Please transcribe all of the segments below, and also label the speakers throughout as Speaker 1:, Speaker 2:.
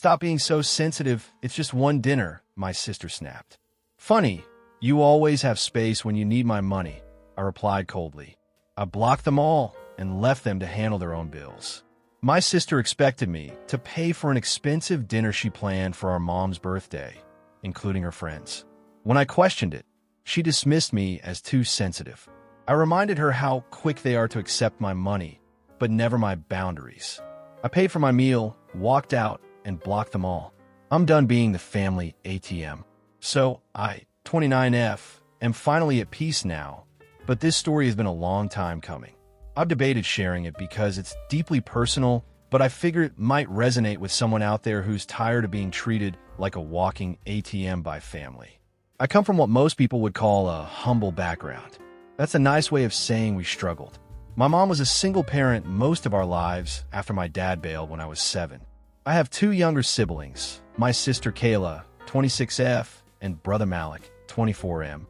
Speaker 1: Stop being so sensitive. It's just one dinner, my sister snapped. Funny, you always have space when you need my money, I replied coldly. I blocked them all and left them to handle their own bills. My sister expected me to pay for an expensive dinner she planned for our mom's birthday, including her friends. When I questioned it, she dismissed me as too sensitive. I reminded her how quick they are to accept my money, but never my boundaries. I paid for my meal, walked out, and blocked them all. I'm done being the family ATM. So I, 29F, am finally at peace now, but this story has been a long time coming. I've debated sharing it because it's deeply personal, but I figure it might resonate with someone out there who's tired of being treated like a walking ATM by family. I come from what most people would call a humble background. That's a nice way of saying we struggled. My mom was a single parent most of our lives after my dad bailed when I was 7. I have 2 younger siblings, my sister Kayla, 26F, and brother Malik, 24M.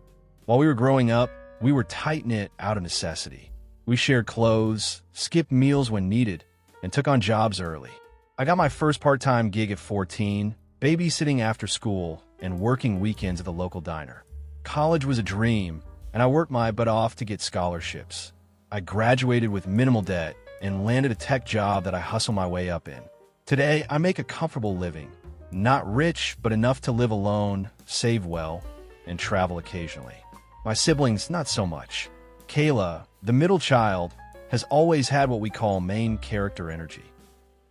Speaker 1: While we were growing up, we were tight-knit out of necessity. We shared clothes, skipped meals when needed, and took on jobs early. I got my first part-time gig at 14, babysitting after school and working weekends at the local diner. College was a dream, and I worked my butt off to get scholarships. I graduated with minimal debt and landed a tech job that I hustled my way up in. Today, I make a comfortable living. Not rich, but enough to live alone, save well, and travel occasionally. My siblings, not so much. Kayla, the middle child, has always had what we call main character energy.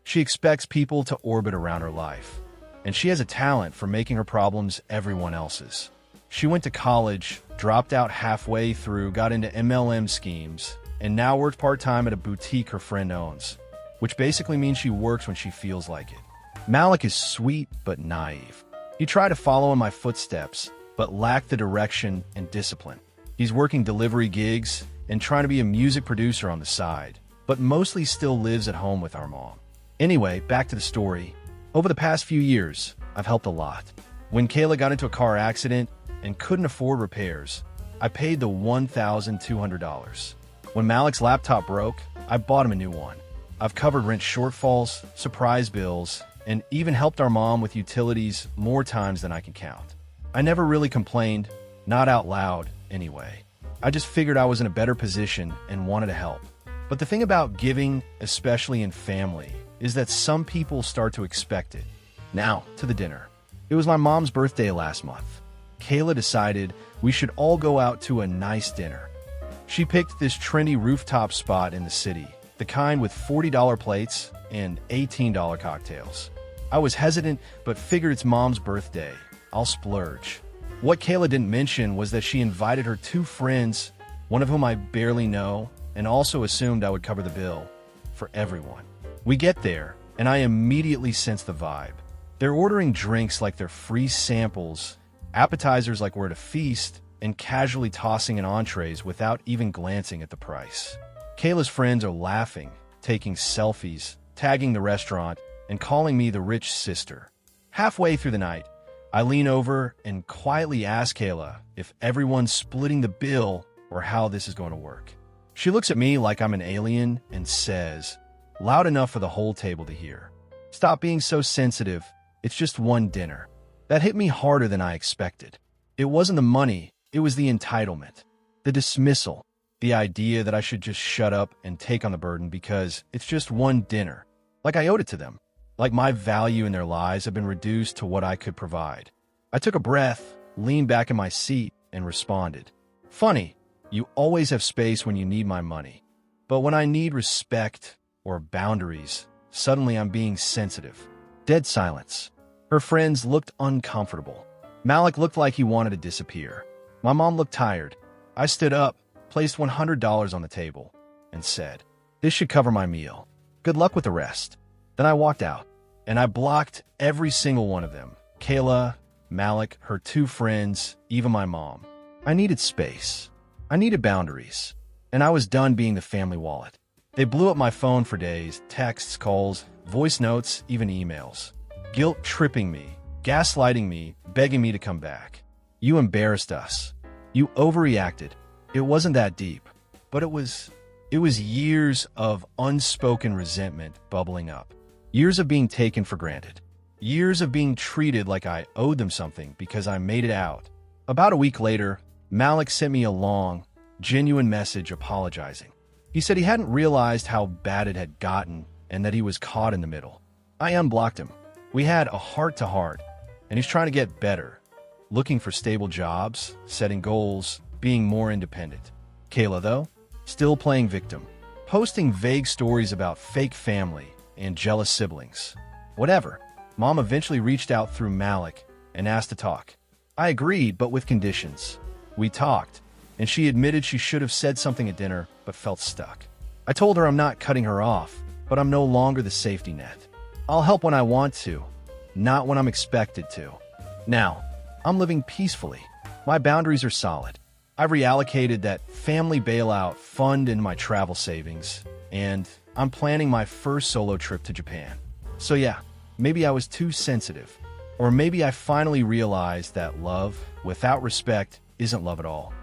Speaker 1: She expects people to orbit around her life, and she has a talent for making her problems everyone else's. She went to college, dropped out halfway through, got into MLM schemes, and now works part-time at a boutique her friend owns, which basically means she works when she feels like it. Malik is sweet but naive. He tried to follow in my footsteps, but lacked the direction and discipline. He's working delivery gigs and trying to be a music producer on the side, but mostly still lives at home with our mom. Anyway, back to the story. Over the past few years, I've helped a lot. When Kayla got into a car accident and couldn't afford repairs, I paid the $1,200. When Malik's laptop broke, I bought him a new one. I've covered rent shortfalls, surprise bills, and even helped our mom with utilities more times than I can count. I never really complained, not out loud anyway. I just figured I was in a better position and wanted to help. But the thing about giving, especially in family, is that some people start to expect it. Now, to the dinner. It was my mom's birthday last month. Kayla decided we should all go out to a nice dinner. She picked this trendy rooftop spot in the city, the kind with $40 plates and $18 cocktails. I was hesitant, but figured it's mom's birthday. I'll splurge. What Kayla didn't mention was that she invited her 2 friends, one of whom I barely know, and also assumed I would cover the bill for everyone. We get there, and I immediately sense the vibe. They're ordering drinks like they're free samples, appetizers like we're at a feast, and casually tossing in entrees without even glancing at the price. Kayla's friends are laughing, taking selfies, tagging the restaurant, and calling me the rich sister. Halfway through the night, I lean over and quietly ask Kayla if everyone's splitting the bill or how this is going to work. She looks at me like I'm an alien and says, loud enough for the whole table to hear, "Stop being so sensitive. It's just one dinner." That hit me harder than I expected. It wasn't the money, it was the entitlement, the dismissal, the idea that I should just shut up and take on the burden because it's just one dinner. Like I owed it to them. Like my value in their lives had been reduced to what I could provide. I took a breath, leaned back in my seat, and responded, "Funny, you always have space when you need my money. But when I need respect or boundaries, suddenly I'm being sensitive." Dead silence. Her friends looked uncomfortable. Malik looked like he wanted to disappear. My mom looked tired. I stood up, placed $100 on the table, and said, "This should cover my meal. Good luck with the rest." Then I walked out, and I blocked every single one of them. Kayla, Malik, her 2 friends, even my mom. I needed space. I needed boundaries. And I was done being the family wallet. They blew up my phone for days, texts, calls, voice notes, even emails. Guilt tripping me, gaslighting me, begging me to come back. "You embarrassed us. You overreacted." It wasn't that deep, but it was years of unspoken resentment bubbling up. Years of being taken for granted. Years of being treated like I owed them something because I made it out. About a week later, Malik sent me a long, genuine message apologizing. He said he hadn't realized how bad it had gotten and that he was caught in the middle. I unblocked him. We had a heart-to-heart, and he's trying to get better, looking for stable jobs, setting goals, being more independent. Kayla, though, still playing victim, posting vague stories about fake family and jealous siblings. Whatever. Mom eventually reached out through Malik and asked to talk. I agreed, but with conditions. We talked, and she admitted she should have said something at dinner, but felt stuck. I told her I'm not cutting her off, but I'm no longer the safety net. I'll help when I want to, not when I'm expected to. Now, I'm living peacefully. My boundaries are solid. I've reallocated that family bailout fund into my travel savings, and I'm planning my first solo trip to Japan. So yeah, maybe I was too sensitive. Or maybe I finally realized that love without respect isn't love at all.